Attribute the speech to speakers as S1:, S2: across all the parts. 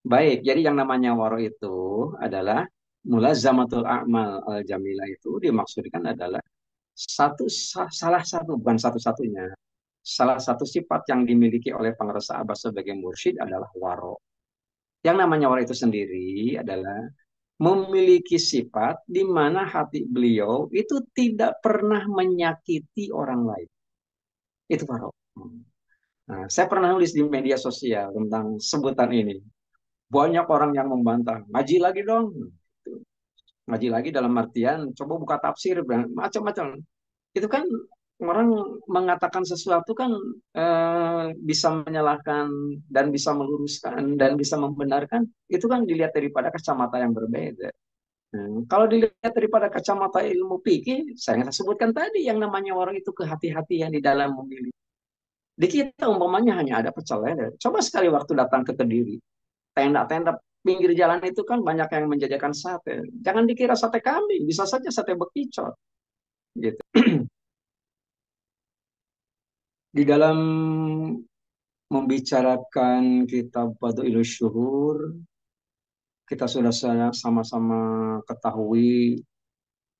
S1: Baik, jadi yang namanya waro itu adalah mulazamatul a'mal al-jamilah itu dimaksudkan adalah salah satu, bukan satu-satunya, salah satu sifat yang dimiliki oleh pengresa Abbas sebagai mursyid adalah waro. Yang namanya waro itu sendiri adalah memiliki sifat di mana hati beliau itu tidak pernah menyakiti orang lain. Itu waro. Nah, saya pernah nulis di media sosial tentang sebutan ini. Banyak orang yang membantah, ngaji lagi dong. Ngaji lagi dalam artian, coba buka tafsir, macam-macam. Itu kan orang mengatakan sesuatu kan bisa menyalahkan dan bisa meluruskan dan bisa membenarkan, itu kan dilihat daripada kacamata yang berbeda. Kalau dilihat daripada kacamata ilmu fikih, saya sebutkan tadi yang namanya orang itu kehati-hatian di dalam memilih. Di kita umpamanya hanya ada pecel lele. Coba sekali waktu datang ke Kediri, tenda-tenda pinggir jalan itu kan banyak yang menjajakan sate. Jangan dikira sate kambing, bisa saja sate bekicot. Gitu. Di dalam membicarakan kitab Badailus Syuhur, kita sudah sama-sama ketahui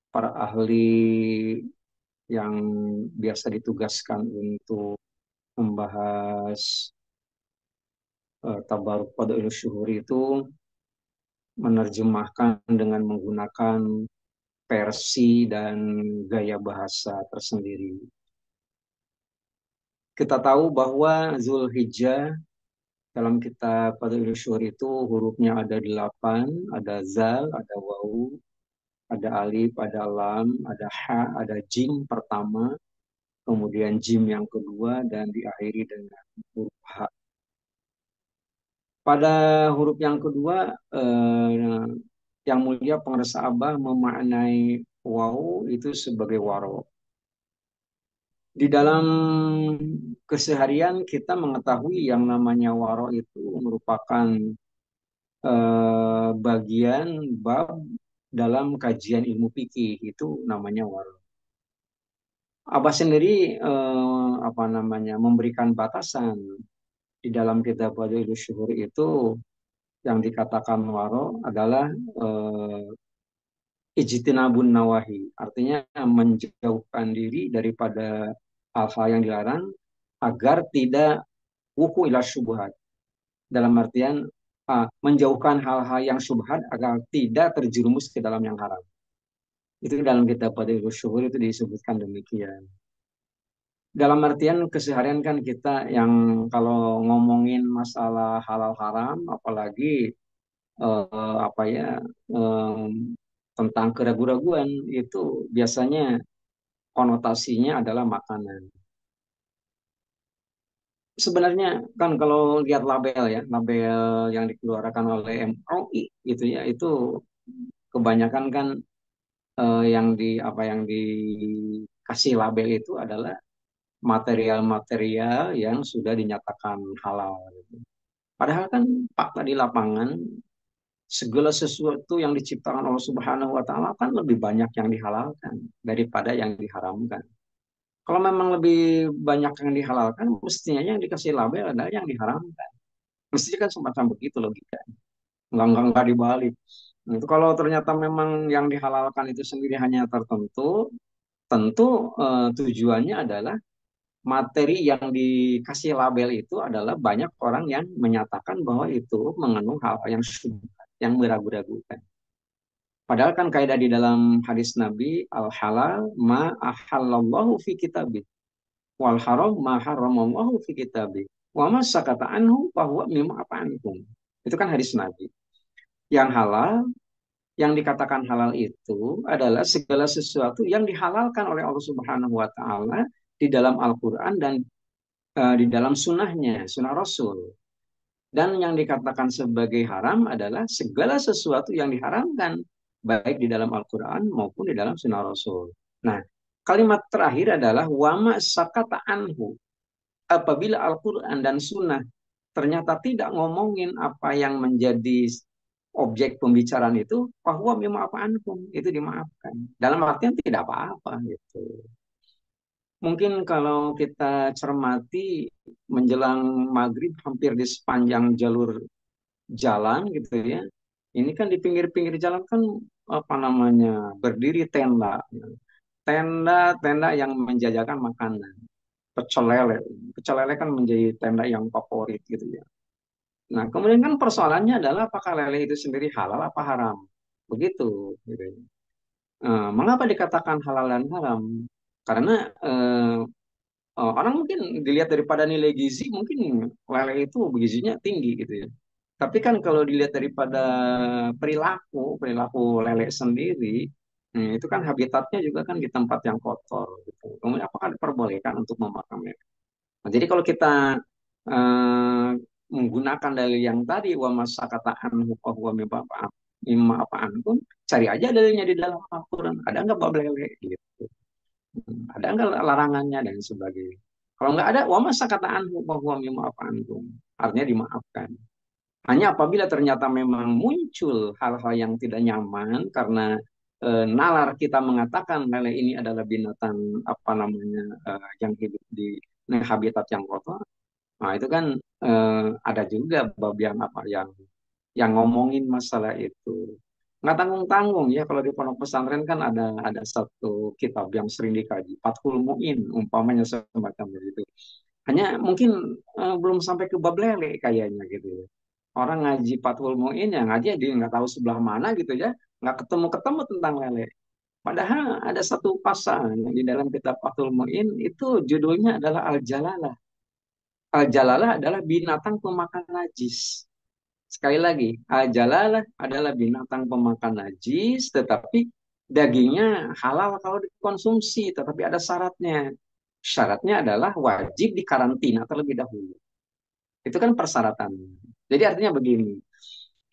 S1: para ahli yang biasa ditugaskan untuk membahas Tabaruk Badailus Syuhur itu menerjemahkan dengan menggunakan versi dan gaya bahasa tersendiri. Kita tahu bahwa Zulhijjah dalam kitab Fadlul Syuhur itu hurufnya ada 8, ada zal, ada wawu, ada alif, ada lam, ada ha, ada jim pertama, kemudian jim yang kedua, dan diakhiri dengan huruf ha. Pada huruf yang kedua, yang mulia pengresa Abah memaknai wawu itu sebagai waro. Di dalam keseharian kita mengetahui yang namanya waro itu merupakan bagian bab dalam kajian ilmu fikih itu namanya waro. Abah sendiri apa namanya memberikan batasan di dalam kitab Badailus Syuhur itu yang dikatakan waro adalah ijtinabun nawahi, artinya menjauhkan diri daripada hal-hal yang dilarang agar tidak wuku ila syubhat. Dalam artian menjauhkan hal-hal yang syubhat agar tidak terjerumus ke dalam yang haram. Itu dalam kitab Fadilus Syuhur itu disebutkan demikian. Dalam artian keseharian kan kita yang kalau ngomongin masalah halal haram, apalagi apa ya tentang keraguan-raguan itu biasanya konotasinya adalah makanan. Sebenarnya kan kalau lihat label ya, label yang dikeluarkan oleh MUI gitu ya, itu kebanyakan kan yang di apa yang dikasih label itu adalah material-material yang sudah dinyatakan halal. Gitu. Padahal kan fakta di lapangan segala sesuatu yang diciptakan Allah Subhanahu wa taala kan lebih banyak yang dihalalkan daripada yang diharamkan. Kalau memang lebih banyak yang dihalalkan, mestinya yang dikasih label adalah yang diharamkan. Mestinya kan semacam begitu logika. Enggak dibalik. Nah, itu kalau ternyata memang yang dihalalkan itu sendiri hanya tertentu, tentu tujuannya adalah materi yang dikasih label itu adalah banyak orang yang menyatakan bahwa itu mengandung hal-hal yang syubhat, yang meragu-ragukan. Padahal kan kaidah di dalam hadis Nabi, al halal ma ahallallahu fi kitabih, wal haram ma haramallahu fi kitabih, wa ma sakata anhu bahwa mimma apa'anikum. Itu kan hadis Nabi. Yang halal, yang dikatakan halal itu adalah segala sesuatu yang dihalalkan oleh Allah Subhanahu wa taala di dalam Al-Qur'an dan di dalam sunnahnya, sunnah Rasul. Dan yang dikatakan sebagai haram adalah segala sesuatu yang diharamkan, baik di dalam Al-Quran maupun di dalam sunnah Rasul. Nah, kalimat terakhir adalah wama sakata anhu. Apabila Al-Quran dan sunnah ternyata tidak ngomongin apa yang menjadi objek pembicaraan itu, bahwa memang apa ankum, itu dimaafkan. Dalam artian tidak apa-apa gitu. Mungkin kalau kita cermati menjelang maghrib hampir di sepanjang jalur jalan gitu ya. Ini kan di pinggir-pinggir jalan kan apa namanya berdiri tenda, tenda-tenda yang menjajakan makanan, pecel lele. Pecel lele kan menjadi tenda yang favorit gitu ya. Nah, kemudian kan persoalannya adalah apakah lele itu sendiri halal apa haram? Begitu. Gitu ya. Mengapa dikatakan halal dan haram? Karena orang mungkin dilihat daripada nilai gizi, mungkin lele itu gizinya tinggi gitu ya. Tapi kan kalau dilihat daripada perilaku, perilaku lele sendiri, itu kan habitatnya juga kan di tempat yang kotor gitu. Kemudian apakah diperbolehkan untuk memakan lele? Nah, jadi kalau kita eh, menggunakan dalil yang tadi wa masakataan huwa mimma apaan pun cari aja dalilnya di dalam Al-Quran. Ada nggak bab lele gitu? Ada nggak larangannya dan sebagainya? Kalau nggak ada, wa masakataan huwa mimma apaan pun. Artinya dimaafkan. Hanya apabila ternyata memang muncul hal-hal yang tidak nyaman karena nalar kita mengatakan lele ini adalah binatang apa namanya yang hidup di habitat yang kotor. Nah, itu kan ada juga bab yang apa yang ngomongin masalah itu. Nggak tanggung-tanggung ya kalau di pondok pesantren kan ada satu kitab yang sering dikaji, Fathul Muin umpamanya semacam itu. Hanya mungkin belum sampai ke bab lele kayaknya gitu ya. Orang ngaji Fathul Muin ya ngaji dia nggak tahu sebelah mana gitu ya, nggak ketemu-ketemu tentang lele. Padahal ada satu pasal yang di dalam kitab Fathul Muin itu judulnya adalah Al-Jalalah. Al-Jalalah adalah binatang pemakan najis. Sekali lagi, Al-Jalalah adalah binatang pemakan najis, tetapi dagingnya halal kalau dikonsumsi, tetapi ada syaratnya. Syaratnya adalah wajib dikarantina terlebih dahulu. Itu kan persyaratannya. Jadi artinya begini,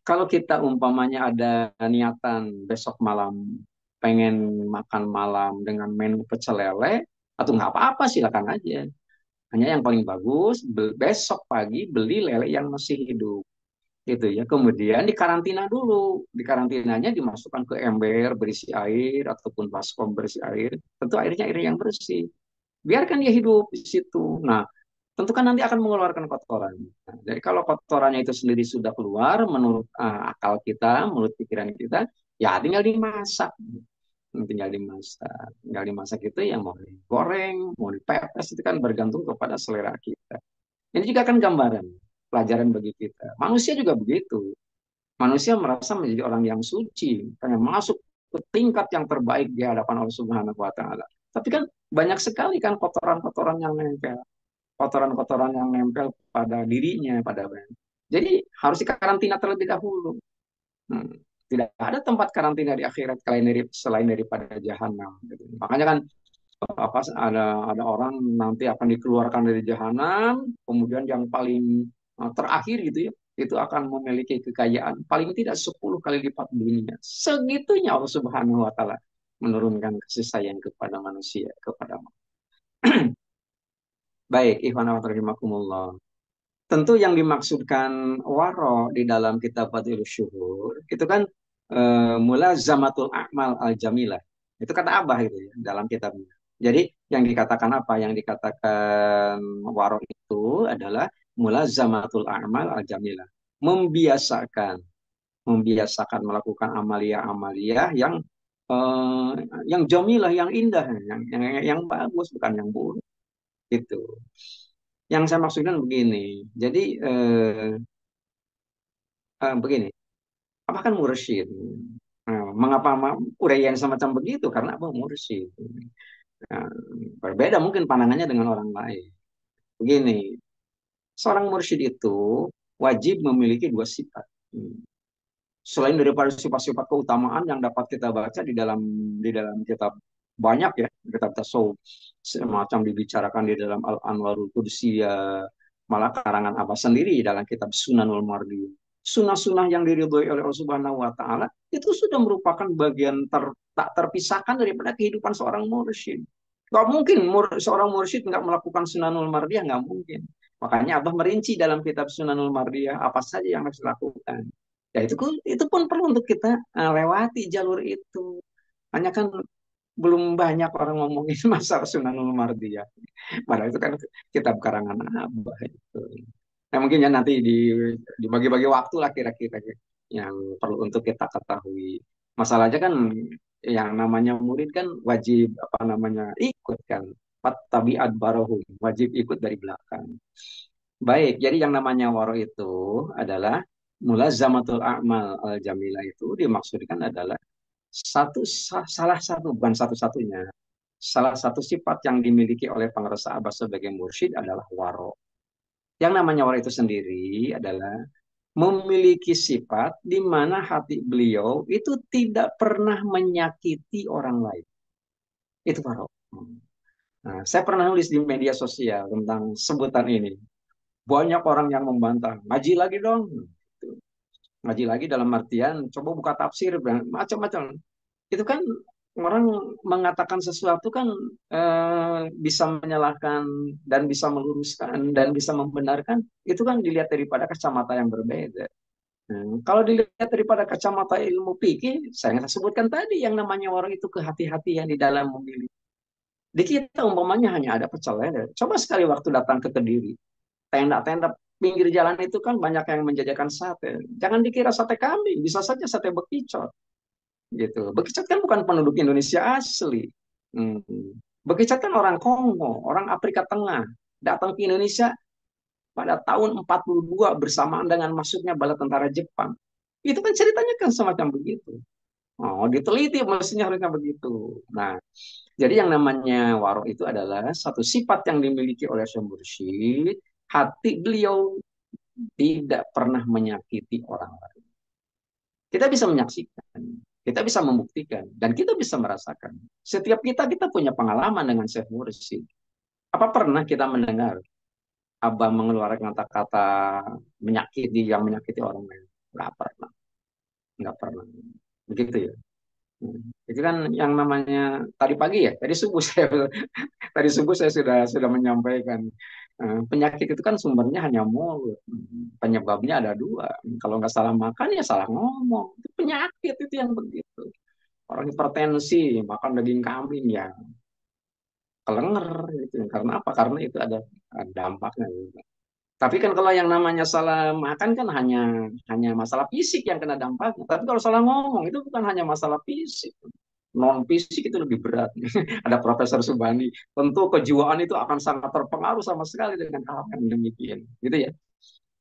S1: kalau kita umpamanya ada niatan besok malam pengen makan malam dengan menu pecel lele, atau nggak apa-apa silakan aja. Hanya yang paling bagus besok pagi beli lele yang masih hidup gitu ya. Kemudian dikarantina dulu. Dikarantinanya dimasukkan ke ember berisi air ataupun baskom berisi air. Tentu airnya air yang bersih. Biarkan dia hidup di situ. Nah, tentu kan nanti akan mengeluarkan kotoran. Nah, jadi kalau kotorannya itu sendiri sudah keluar menurut akal kita, menurut pikiran kita, ya tinggal dimasak. Tinggal dimasak. Tinggal dimasak itu yang mau digoreng, mau dipepes itu kan bergantung kepada selera kita. Ini juga kan gambaran, pelajaran bagi kita. Manusia juga begitu. Manusia merasa menjadi orang yang suci, pengen masuk ke tingkat yang terbaik di hadapan Allah Subhanahu wa taala. Tapi kan banyak sekali kan kotoran-kotoran yang nempel, kotoran-kotoran yang nempel pada dirinya, pada badan. Jadi harus dikarantina terlebih dahulu. Hmm. Tidak ada tempat karantina di akhirat selain daripada jahanam. Gitu. Makanya kan apa ada orang nanti akan dikeluarkan dari jahanam, kemudian yang paling terakhir gitu ya, itu akan memiliki kekayaan paling tidak 10 kali lipat dunia. Segitunya Allah Subhanahu wa taala menurunkan kasih sayang kepada manusia, kepada baik, ikhwan wa rahimakumullah. Tentu yang dimaksudkan waro di dalam kitab Fadilus Syuhur itu kan mulazamatul a'mal al jamilah. Itu kata Abah itu ya dalam kitabnya. Jadi yang dikatakan apa? Yang dikatakan waro itu adalah mulazamatul a'mal al jamilah. Membiasakan, membiasakan melakukan amalia-amalia eh, yang jamilah, yang indah, yang bagus, bukan yang buruk. Gitu. Yang saya maksudkan begini. Jadi begini, apa kan mursyid? Mengapa uraian semacam begitu? Karena apa mursyid? Nah, berbeda mungkin pandangannya dengan orang lain. Begini, seorang mursyid itu wajib memiliki dua sifat. Selain daripada sifat-sifat keutamaan yang dapat kita baca di dalam kitab banyak ya, kitab tasawuf semacam dibicarakan di dalam Al-Anwarul Qudsiyah, malah karangan Abbas sendiri dalam kitab Sunanul Mardi. Sunnah-sunnah yang diridhoi oleh Allah Subhanahu wa taala itu sudah merupakan bagian tak terpisahkan daripada kehidupan seorang mursyid. Gak mungkin seorang mursyid nggak melakukan Sunanul Mardiyah, nggak mungkin. Makanya Abah merinci dalam kitab Sunanul Mardiyah apa saja yang harus dilakukan. Ya itu pun perlu untuk kita lewati jalur itu. Hanya kan belum banyak orang ngomongin masalah Sunanul Mardiyah. Padahal itu kan kitab karangan Abah itu. Nah, mungkin ya nanti dibagi-bagi waktu lah kira-kira yang perlu untuk kita ketahui. Masalahnya kan yang namanya murid kan wajib apa namanya ikut kan. Tabiat barohu, wajib ikut dari belakang. Baik, jadi yang namanya waro itu adalah mulazamatul a'mal al jamilah itu dimaksudkan adalah salah satu bukan satu-satunya. Salah satu sifat yang dimiliki oleh pengresa Abbas sebagai mursyid adalah waro. Yang namanya waro itu sendiri adalah memiliki sifat di mana hati beliau itu tidak pernah menyakiti orang lain. Itu waro. Nah, saya pernah nulis di media sosial tentang sebutan ini. Banyak orang yang membantah, ngaji lagi dong. Ngaji lagi dalam artian, coba buka tafsir, macam-macam. Itu kan orang mengatakan sesuatu kan bisa menyalahkan dan bisa meluruskan dan bisa membenarkan. Itu kan dilihat daripada kacamata yang berbeda. Kalau dilihat daripada kacamata ilmu fikih, saya sebutkan tadi yang namanya orang itu kehati-hatian di dalam memilih. Di kita umpamanya hanya ada pecel lele. Coba sekali waktu datang ke Kediri, tenda-tenda pinggir jalan itu kan banyak yang menjajakan sate. Jangan dikira sate kambing, bisa saja sate bekicot gitu. Bekicot kan bukan penduduk Indonesia asli. Hmm. Bekicot kan orang Kongo, orang Afrika Tengah, datang ke Indonesia pada tahun 42 bersamaan dengan masuknya bala tentara Jepang. Itu kan ceritanya kan semacam begitu. Oh, diteliti mestinya harusnya begitu. Nah, jadi yang namanya warok itu adalah satu sifat yang dimiliki oleh Syekh Mursyid. Hati beliau tidak pernah menyakiti orang lain. Kita bisa menyaksikan, kita bisa membuktikan, dan kita bisa merasakan. Setiap kita punya pengalaman dengan Syekh Mursyid. Apa pernah kita mendengar Abah mengeluarkan kata-kata menyakiti yang menyakiti orang lain? Nggak pernah, nggak pernah. Begitu ya. Itu kan yang namanya tadi pagi ya, tadi subuh saya sudah menyampaikan penyakit itu kan sumbernya hanya mulut, penyebabnya ada dua. Kalau nggak salah makan ya salah ngomong. Itu penyakit itu yang begitu. Orang hipertensi makan daging kambing ya kelenger gitu. Karena apa? Karena itu ada dampaknya. Tapi kan kalau yang namanya salah makan kan hanya masalah fisik yang kena dampaknya. Tapi kalau salah ngomong itu bukan hanya masalah fisik. Non fisik itu lebih berat. Ada Profesor Subandi. Tentu kejiwaan itu akan sangat terpengaruh sama sekali dengan hal yang demikian. Gitu ya.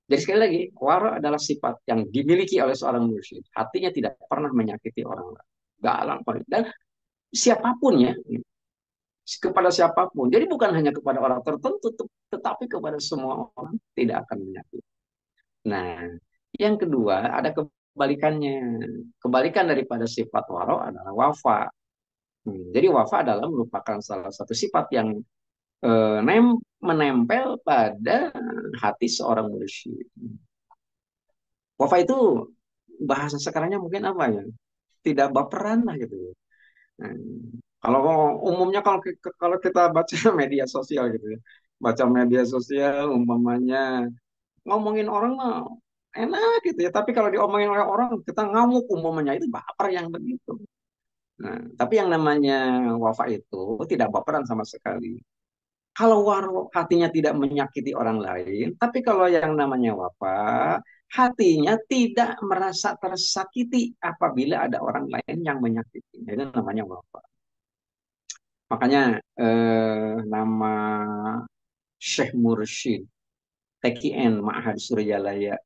S1: Jadi sekali lagi, wara adalah sifat yang dimiliki oleh seorang muslim. Hatinya tidak pernah menyakiti orang lain. Galang. Dan siapapun ya, kepada siapapun. Jadi bukan hanya kepada orang tertentu, tetapi kepada semua orang tidak akan menyakiti. Nah, yang kedua ada kebalikannya. Kebalikan daripada sifat waro adalah wafa. Jadi wafa adalah merupakan salah satu sifat yang menempel pada hati seorang mursyid. Wafa itu bahasa sekarangnya mungkin apa ya? Tidak baperan lah gitu. Nah, kalau umumnya kalau kita baca media sosial gitu ya, baca media sosial umpamanya ngomongin orang mah enak gitu ya, tapi kalau diomongin oleh orang kita ngamuk umpamanya itu baper yang begitu. Nah, tapi yang namanya wafa itu tidak baperan sama sekali. Kalau waro hatinya tidak menyakiti orang lain, tapi kalau yang namanya wafa, hatinya tidak merasa tersakiti apabila ada orang lain yang menyakiti. Itu namanya wafa. Makanya nama Syekh Mursyid TKN Ma'had Suryalaya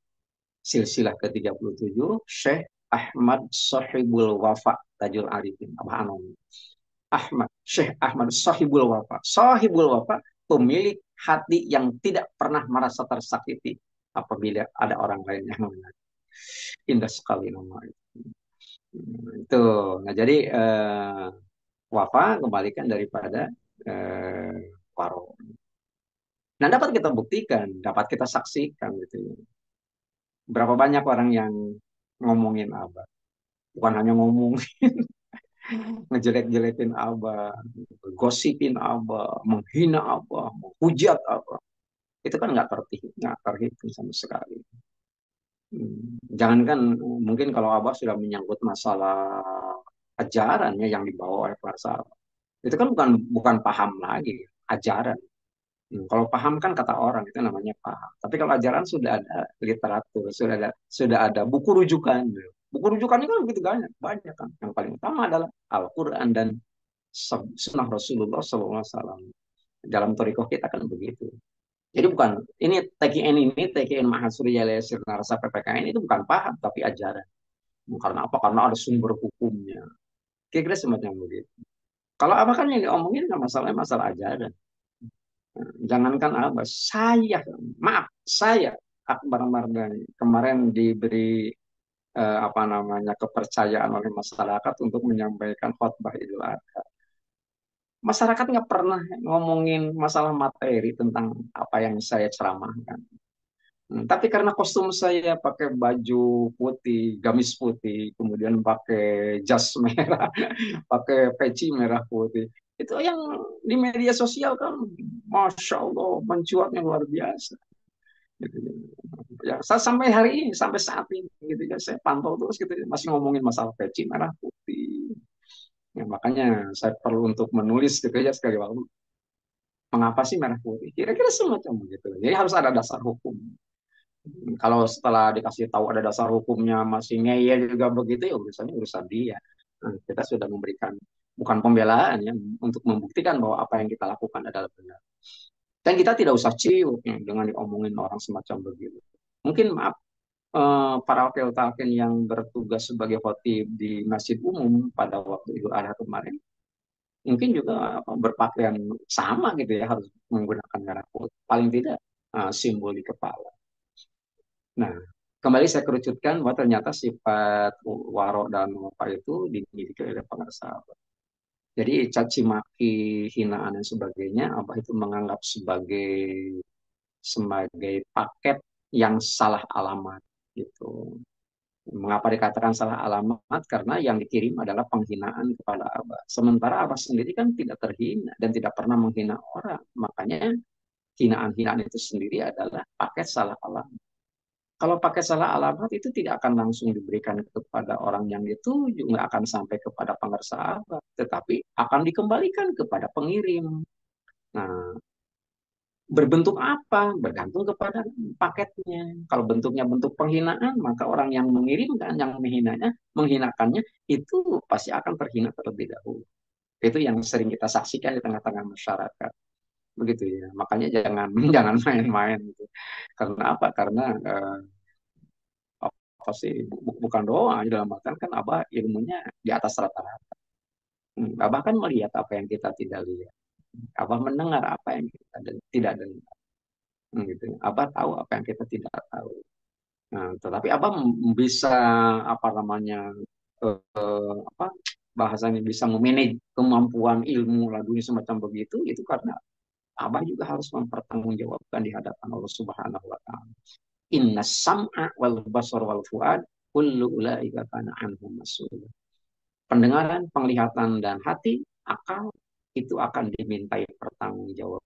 S1: silsilah ke-37 Syekh Ahmad Sahibul Wafa Tajul Arifin Abah Anom. Syekh Ahmad Sahibul Wafa. Sahibul Wafa pemilik hati yang tidak pernah merasa tersakiti apabila ada orang lain yang menyakiti. Indah sekali nama itu. Itu. Nah, jadi wafa kembalikan daripada eh, waro. Nah, dapat kita buktikan, dapat kita saksikan gitu ya. Berapa banyak orang yang ngomongin Abah. Bukan hanya ngomong, ngejelek-jelekin Abah, gosipin Abah, menghina Abah, menghujat Abah. Itu kan nggak terhitung sama sekali. Jangankan mungkin kalau Abah sudah menyangkut masalah ajarannya yang dibawa oleh para sahabat. Itu kan bukan bukan paham lagi, ajaran. Kalau paham kan kata orang itu namanya paham. Tapi kalau ajaran sudah ada literatur, sudah ada buku rujukan. Buku rujukannya kan begitu banyak, banyak kan. Yang paling utama adalah Al-Quran dan Sunnah Rasulullah SAW. Dalam Torikoh kita kan begitu. Jadi bukan ini TKN Mahasuri Jaya Sirnarsa PPKN itu bukan paham tapi ajaran. Karena apa? Karena ada sumber hukumnya. Kira-kira semacam begitu. Kalau apa kan yang diomongin nggak masalahnya masalah ajaran. Jangankan apa, maaf, saya Akbar Mardhani kemarin diberi apa namanya kepercayaan oleh masyarakat untuk menyampaikan khotbah Idul Adha. Masyarakat nggak pernah ngomongin masalah materi tentang apa yang saya ceramahkan. Tapi karena kostum saya pakai baju putih, gamis putih, kemudian pakai jas merah, pakai peci merah putih, itu yang di media sosial kan, masya Allah, mencuatnya luar biasa. Gitu. Ya, sampai hari ini, sampai saat ini, gitu ya, saya pantau terus gitu, masih ngomongin masalah peci merah putih. Ya, makanya saya perlu untuk menulis gitu ya sekali waktu, mengapa sih merah putih? Kira-kira semacam begitu. Jadi harus ada dasar hukum. Kalau setelah dikasih tahu ada dasar hukumnya masih ngeyel juga begitu, ya urusannya urusan dia. Nah, kita sudah memberikan bukan pembelaan ya untuk membuktikan bahwa apa yang kita lakukan adalah benar. Dan kita tidak usah ciut ya, dengan diomongin orang semacam begitu. Mungkin maaf para wakil talkin yang bertugas sebagai khotib di masjid umum pada waktu Idul Adha kemarin, mungkin juga berpakaian sama gitu ya, harus menggunakan merah putih. Paling tidak simbol di kepala. Nah, kembali saya kerucutkan bahwa ternyata sifat waro dan wafa itu dimiliki oleh penguasa Abah. Jadi caci maki, hinaan dan sebagainya, Abah itu menganggap sebagai paket yang salah alamat gitu. Mengapa dikatakan salah alamat? Karena yang dikirim adalah penghinaan kepada Abah. Sementara Abah sendiri kan tidak terhina dan tidak pernah menghina orang. Makanya hinaan-hinaan itu sendiri adalah paket salah alamat. Kalau pakai salah alamat itu tidak akan langsung diberikan kepada orang yang dituju, nggak akan sampai kepada pengersahabat, tetapi akan dikembalikan kepada pengirim. Nah, berbentuk apa? Bergantung kepada paketnya. Kalau bentuknya bentuk penghinaan, maka orang yang mengirimkan, yang menghinakannya, itu pasti akan terhina terlebih dahulu. Itu yang sering kita saksikan di tengah-tengah masyarakat. Begitu ya. Makanya jangan jangan main-main gitu. Karena apa? Karena apa sih bukan doa dalam artian kan Abah ilmunya di atas rata-rata. Abah kan melihat apa yang kita tidak lihat. Abah mendengar apa yang kita tidak dengar. Gitu. Abah tahu apa yang kita tidak tahu. Nah, tetapi Abah bisa apa namanya apa bahasanya bisa memanage kemampuan ilmu lagunya semacam begitu itu karena Abah juga harus mempertanggungjawabkan di hadapan Allah Subhanahu wa taala. Inna sam'a wal basar wal fuad kullu ulaika kana anhu mas'ul. Pendengaran, penglihatan dan hati, akal itu akan dimintai pertanggungjawaban.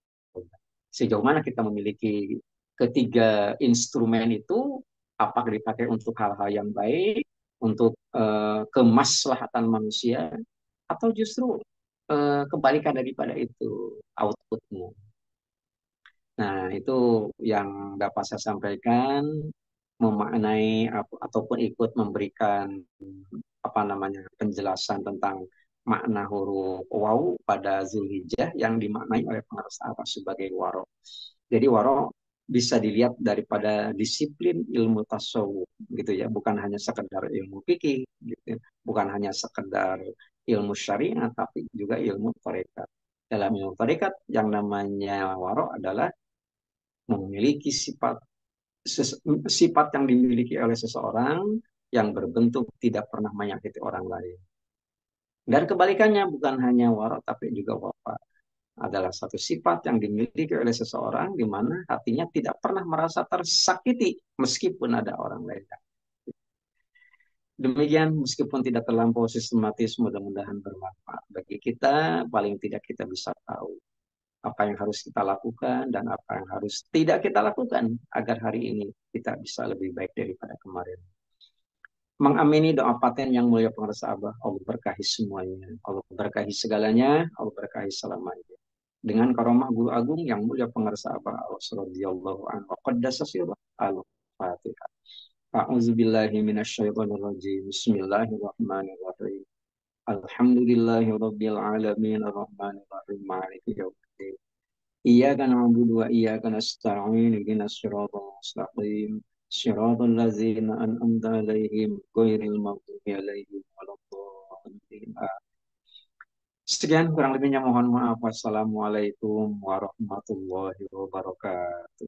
S1: Sejauh mana kita memiliki ketiga instrumen itu, apakah dipakai untuk hal-hal yang baik, untuk kemaslahatan manusia, atau justru kebalikan daripada itu outputnya. Nah, itu yang dapat saya sampaikan memaknai ataupun ikut memberikan apa namanya penjelasan tentang makna huruf waw pada Zulhijjah yang dimaknai oleh pengarang apa sebagai waro. Jadi waro bisa dilihat daripada disiplin ilmu tasawuf gitu ya, bukan hanya sekedar ilmu fikih gitu ya. Bukan hanya sekedar ilmu syariat tapi juga ilmu tarekat. Dalam ilmu tarekat yang namanya waro adalah memiliki sifat yang dimiliki oleh seseorang yang berbentuk tidak pernah menyakiti orang lain. Dan kebalikannya bukan hanya waro tapi juga wafa adalah satu sifat yang dimiliki oleh seseorang di mana hatinya tidak pernah merasa tersakiti meskipun ada orang lain. Demikian meskipun tidak terlampau sistematis mudah-mudahan bermanfaat bagi kita, paling tidak kita bisa tahu apa yang harus kita lakukan dan apa yang harus tidak kita lakukan agar hari ini kita bisa lebih baik daripada kemarin. Mengamini doa paten yang mulia pengarsa Abah, Allah berkahi semuanya, Allah berkahi segalanya, Allah berkahi selamanya. dengan karomah guru agung yang mulia pengarsa Abah Awas radhiyallahu anhu. Qaddasa sirah. Al-Fatihah. A'udzu billahi minasyaitonir rajim. Bismillahirrahmanirrahim. Alhamdulillahi rabbil alamin arrahmanir rahim maliki yaumiddin. Iyyaka na'budu wa iyyaka nasta'in ihdinas siratal mustaqim. Siratal ladzina an'amta 'alaihim ghairil maghdubi 'alaihim waladdallin. Sekian kurang lebihnya mohon maaf. Wassalamualaikum warahmatullahi wabarakatuh.